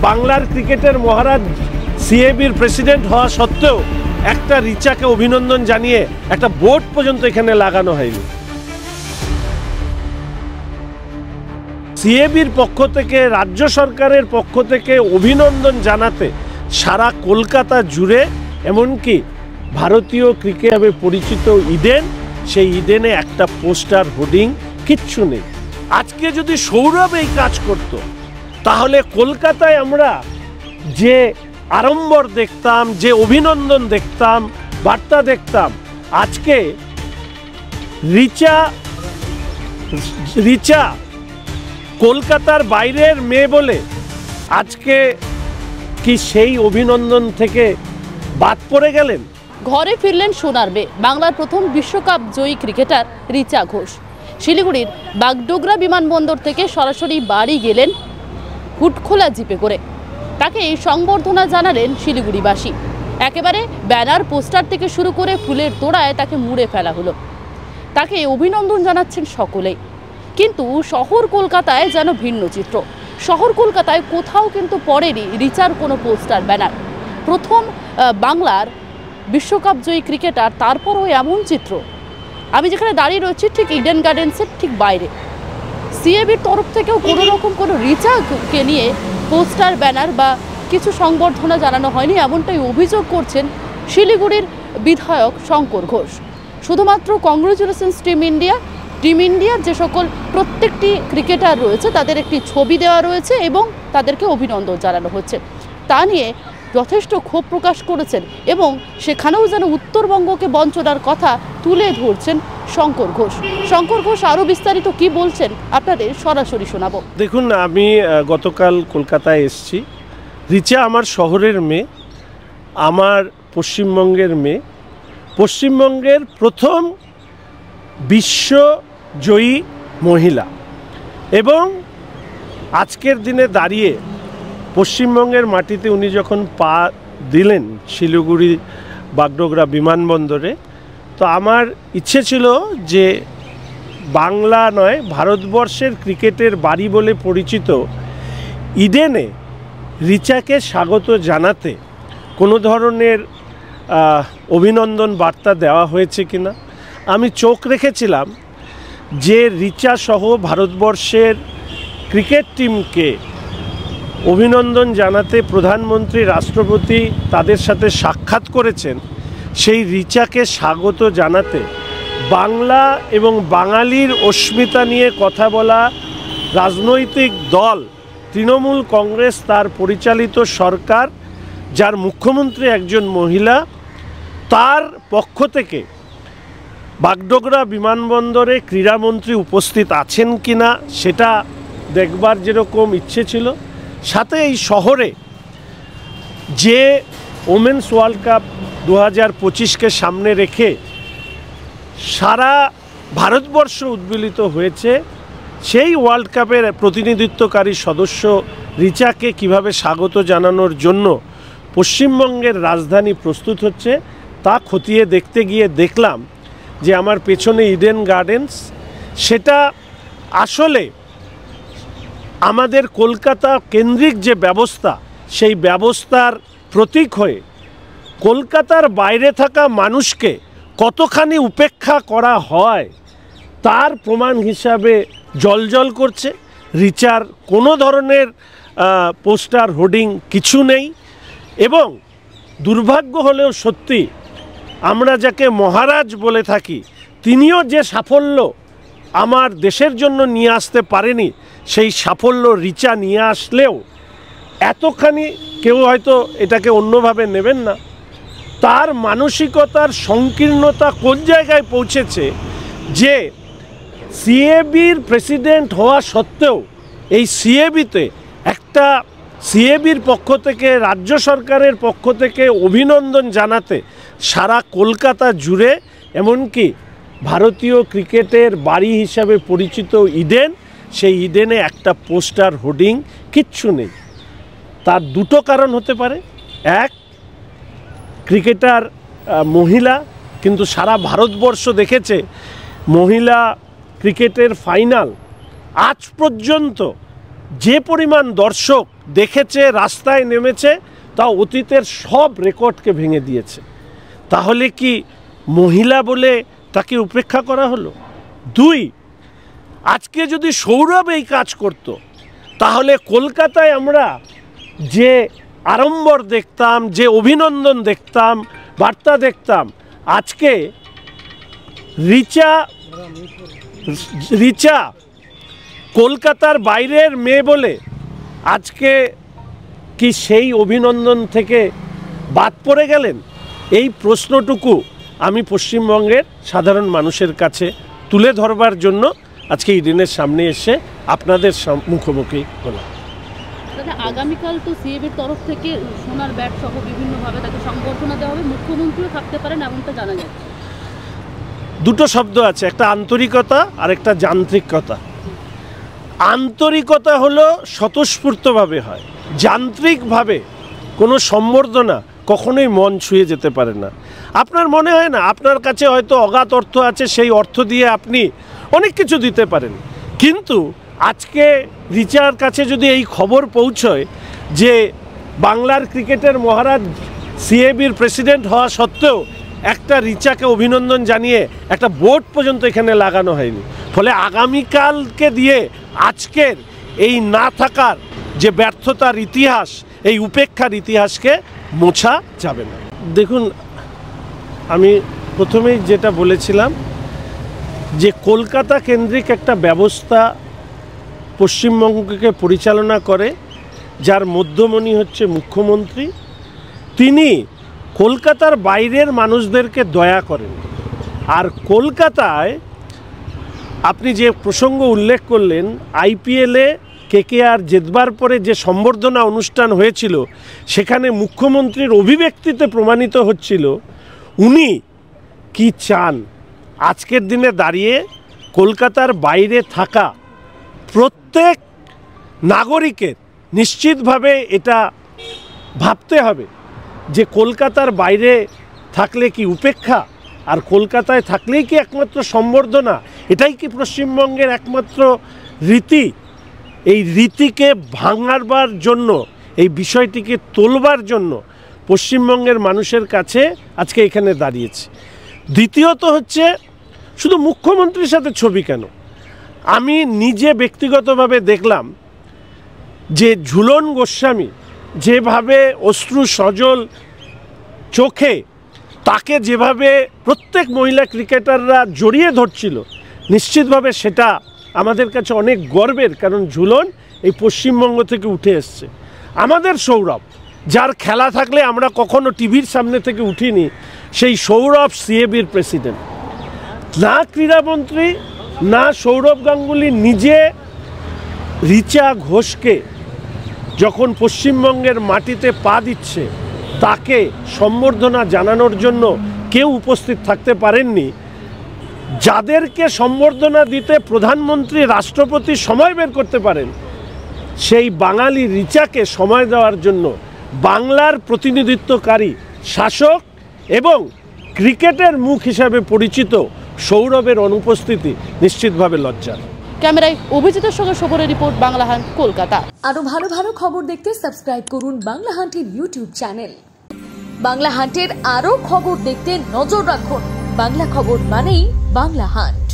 বাংলার ক্রিকেটের মহারাজ সিএবির প্রেসিডেন্ট হওয়া সত্ত্বেও একটা রিচাকে অভিনন্দন জানিয়ে একটা বোর্ড পর্যন্ত এখানে লাগানো হয়নি। সিএবির পক্ষ থেকে, রাজ্য সরকারের পক্ষ থেকে অভিনন্দন জানাতে সারা কলকাতা জুড়ে, এমনকি ভারতীয় ক্রিকেটে পরিচিত ইডেন, সেই ইডেনে একটা পোস্টার হোর্ডিং কিচ্ছু নেই। আজকে যদি সৌরভ এই কাজ করত, তাহলে কলকাতায় আমরা যে আড়ম্বর দেখতাম, যে অভিনন্দন দেখতাম, বার্তা দেখতাম, আজকে রিচা কলকাতার বাইরের মেয়ে বলে আজকে কি সেই অভিনন্দন থেকে বাদ পড়ে গেলেন? ঘরে ফিরলেন সোনার মেয়ে, বাংলার প্রথম বিশ্বকাপ জয়ী ক্রিকেটার রিচা ঘোষ। শিলিগুড়ির বাগডোগরা বিমানবন্দর থেকে সরাসরি বাড়ি গেলেন হুটখোলা জিপে করে। তাকে সংবর্ধনা জানালেন শিলিগুড়িবাসী। একেবারে ব্যানার, পোস্টার থেকে শুরু করে ফুলের তোড়ায় তাকে মুড়ে ফেলা হলো। তাকে অভিনন্দন জানাচ্ছেন সকলেই। কিন্তু শহর কলকাতায় যেন ভিন্ন চিত্র। শহর কলকাতায় কোথাও কিন্তু পড়েনি রিচার কোনো পোস্টার, ব্যানার। প্রথম বাংলার বিশ্বকাপ জয়ী ক্রিকেটার, তারপরও এমন চিত্র। আমি যেখানে দাঁড়িয়ে রয়েছি ঠিক ইডেন গার্ডেন্সের ঠিক বাইরে, সিএবির তরফ থেকেও কোনো রকম কোনো রিচাকে নিয়ে পোস্টার, ব্যানার বা কিছু সংবর্ধনা জানানো হয়নি, এমনটাই অভিযোগ করছেন শিলিগুড়ির বিধায়ক শঙ্কর ঘোষ। শুধুমাত্র কংগ্রেচুলেশনস টিম ইন্ডিয়ার যে সকল প্রত্যেকটি ক্রিকেটার রয়েছে তাদের একটি ছবি দেওয়া রয়েছে এবং তাদেরকে অভিনন্দন জানানো হচ্ছে, তা নিয়ে যথেষ্ট ক্ষোভ প্রকাশ করেছেন এবং সেখানেও যেন উত্তরবঙ্গকে বঞ্চনার কথা তুলে ধরছেন শঙ্কর ঘোষ। শঙ্কর ঘোষ আরও বিস্তারিত কি বলছেন আপনাদের সরাসরি শোনাবো। দেখুন, আমি গতকাল কলকাতায় এসেছি। রিচা আমার শহরের মেয়ে, আমার পশ্চিমবঙ্গের মেয়ে, পশ্চিমবঙ্গের প্রথম বিশ্বজয়ী মহিলা, এবং আজকের দিনে দাঁড়িয়ে পশ্চিমবঙ্গের মাটিতে উনি যখন পা দিলেন শিলিগুড়ি বাগডোগরা বিমানবন্দরে, তো আমার ইচ্ছে ছিল যে বাংলা নয়, ভারতবর্ষের ক্রিকেটের বাড়ি বলে পরিচিত ইডেনে রিচাকে স্বাগত জানাতে কোনো ধরনের অভিনন্দন বার্তা দেওয়া হয়েছে কিনা। আমি চোখ রেখেছিলাম যে রিচা সহ ভারতবর্ষের ক্রিকেট টিমকে অভিনন্দন জানাতে প্রধানমন্ত্রী, রাষ্ট্রপতি তাদের সাথে সাক্ষাৎ করেছেন। সেই রিচাকে স্বাগত জানাতে বাংলা এবং বাঙালির অস্মিতা নিয়ে কথা বলা রাজনৈতিক দল তৃণমূল কংগ্রেস, তার পরিচালিত সরকার, যার মুখ্যমন্ত্রী একজন মহিলা, তার পক্ষ থেকে বাগডোগরা বিমানবন্দরে ক্রীড়ামন্ত্রী উপস্থিত আছেন কিনা সেটা দেখবার যেরকম ইচ্ছে ছিল, সাথে এই শহরে যে ওমেন্স ওয়ার্ল্ড কাপ 2025কে সামনে রেখে সারা ভারতবর্ষ উদ্বেলিত হয়েছে, সেই ওয়ার্ল্ড কাপের প্রতিনিধিত্বকারী সদস্য রিচাকে কিভাবে স্বাগত জানানোর জন্য পশ্চিমবঙ্গের রাজধানী প্রস্তুত হচ্ছে তা খতিয়ে দেখতে গিয়ে দেখলাম যে আমার পেছনে ইডেন গার্ডেন্স, সেটা আসলে আমাদের কলকাতা কেন্দ্রিক যে ব্যবস্থা, সেই ব্যবস্থার প্রতীক হয়ে কলকাতার বাইরে থাকা মানুষকে কতখানি উপেক্ষা করা হয় তার প্রমাণ হিসাবে জ্বলজ্বল করছে। রিচার কোনো ধরনের পোস্টার, হোর্ডিং কিছু নেই, এবং দুর্ভাগ্য হলেও সত্যি, আমরা যাকে মহারাজ বলে থাকি, তিনিও যে সাফল্য আমার দেশের জন্য নিয়ে আসতে পারেনি, সেই সাফল্য রিচা নিয়ে আসলেও এতখানি কেউ হয়তো এটাকে অন্যভাবে নেবেন না। তার মানসিকতার সংকীর্ণতা কোন জায়গায় পৌঁছেছে যে সিএবির প্রেসিডেন্ট হওয়া সত্ত্বেও এই সিএবিতে একটা সিএবির পক্ষ থেকে, রাজ্য সরকারের পক্ষ থেকে অভিনন্দন জানাতে সারা কলকাতা জুড়ে, এমনকি ভারতীয় ক্রিকেটের বাড়ি হিসাবে পরিচিত ইডেন, সেই ইডেনে একটা পোস্টার, হোর্ডিং কিচ্ছু নেই। তার দুটো কারণ হতে পারে। এক, ক্রিকেটার মহিলা, কিন্তু সারা ভারতবর্ষ দেখেছে মহিলা ক্রিকেটের ফাইনাল আজ পর্যন্ত যে পরিমাণ দর্শক দেখেছে, রাস্তায় নেমেছে, তা অতীতের সব রেকর্ডকে ভেঙে দিয়েছে। তাহলে কি মহিলা বলে তাকে উপেক্ষা করা হলো? 2, আজকে যদি সৌরভ এই কাজ করত, তাহলে কলকাতায় আমরা যে আড়ম্বর দেখতাম, যে অভিনন্দন দেখতাম, বার্তা দেখতাম, আজকে রিচা কলকাতার বাইরের মেয়ে বলে আজকে কি সেই অভিনন্দন থেকে বাদ পড়ে গেলেন? এই প্রশ্নটুকু আমি পশ্চিমবঙ্গের সাধারণ মানুষের কাছে তুলে ধরবার জন্য আজকে ইডেনের সামনে এসে আপনাদের মুখোমুখি হলাম। আগামীকাল তো সিএবির তরফ থেকে সোনার ব্যাট সহ বিভিন্নভাবে তাকে সংবর্ধনা দেওয়া হবে, মুখ্যমন্ত্রীও থাকতে পারেন এমনটা জানা যাচ্ছে। দুটো শব্দ আছে, একটা আন্তরিকতা আর একটা যান্ত্রিকতা। আন্তরিকতা হলো স্বতঃস্ফূর্তভাবে হয়, যান্ত্রিকভাবে কোনো সম্বর্ধনা কখনোই মন ছুঁয়ে যেতে পারে না। আপনার মনে হয় না আপনার কাছে হয়তো অগাধ অর্থ আছে, সেই অর্থ দিয়ে আপনি অনেক কিছু দিতে পারেন, কিন্তু আজকে রিচার কাছে যদি এই খবর পৌঁছয় যে বাংলার ক্রিকেটের মহারাজ সিএবির প্রেসিডেন্ট হওয়া সত্ত্বেও একটা রিচাকে অভিনন্দন জানিয়ে একটা বোর্ড পর্যন্ত এখানে লাগানো হয়নি, ফলে আগামীকালকে দিয়ে আজকের এই না থাকার যে ব্যর্থতার ইতিহাস, এই উপেক্ষার ইতিহাসকে মোছা যাবে না। দেখুন, আমি প্রথমেই যেটা বলেছিলাম যে কলকাতা কেন্দ্রিক একটা ব্যবস্থা পশ্চিমবঙ্গকে পরিচালনা করে, যার মধ্যমণি হচ্ছে মুখ্যমন্ত্রী। তিনি কলকাতার বাইরের মানুষদেরকে দয়া করেন। আর কলকাতায় আপনি যে প্রসঙ্গ উল্লেখ করলেন, আইপিএলে কেকেআর জেতবার পরে যে সম্বর্ধনা অনুষ্ঠান হয়েছিল, সেখানে মুখ্যমন্ত্রীর অভিব্যক্তিতে প্রমাণিত হচ্ছিল উনি কি চান। আজকের দিনে দাঁড়িয়ে কলকাতার বাইরে থাকা প্রত্যেক নাগরিকের নিশ্চিতভাবে এটা ভাবতে হবে যে কলকাতার বাইরে থাকলে কি উপেক্ষা, আর কলকাতায় থাকলেই কি একমাত্র সম্বর্ধনা? এটাই কি পশ্চিমবঙ্গের একমাত্র রীতি? এই রীতিকে ভাঙাবার জন্য, এই বিষয়টিকে তোলবার জন্য পশ্চিমবঙ্গের মানুষের কাছে আজকে এখানে দাঁড়িয়েছি। দ্বিতীয়ত হচ্ছে, শুধু মুখ্যমন্ত্রীর সাথে ছবি কেন, আমি নিজে ব্যক্তিগতভাবে দেখলাম যে ঝুলন গোস্বামী যেভাবে অশ্রু সজল চোখে তাকে যেভাবে প্রত্যেক মহিলা ক্রিকেটাররা জড়িয়ে ধরছিল, নিশ্চিতভাবে সেটা আমাদের কাছে অনেক গর্বের, কারণ ঝুলন এই পশ্চিমবঙ্গ থেকে উঠে এসছে। আমাদের সৌরভ, যার খেলা থাকলে আমরা কখনো টিভির সামনে থেকে উঠিনি, সেই সৌরভ সিএবির প্রেসিডেন্ট। না ক্রীড়ামন্ত্রী না সৌরভ গাঙ্গুলি নিজে রিচা ঘোষকে যখন পশ্চিমবঙ্গের মাটিতে পা দিচ্ছে তাকে সম্বর্ধনা জানানোর জন্য কেউ উপস্থিত থাকতে পারেননি। যাদেরকে সম্বর্ধনা দিতে প্রধানমন্ত্রী, রাষ্ট্রপতি সময় বের করতে পারেন, সেই বাঙালি রিচাকে সময় দেওয়ার জন্য বাংলার প্রতিনিধিত্বকারী শাসক এবং ক্রিকেটের মুখ হিসাবে পরিচিত সৌরভের অনুপস্থিতি নিশ্চিতভাবে লজ্জার। ক্যামেরায় অভিজিতের সঙ্গে শোভনের রিপোর্ট, বাংলা হান্ট, কলকাতা। আরো ভালো ভালো খবর দেখতে সাবস্ক্রাইব করুন বাংলা হান্টের ইউটিউব চ্যানেল। বাংলা হান্টের আরো খবর দেখতে নজর রাখুন। বাংলা খবর মানেই বাংলা হান্ট।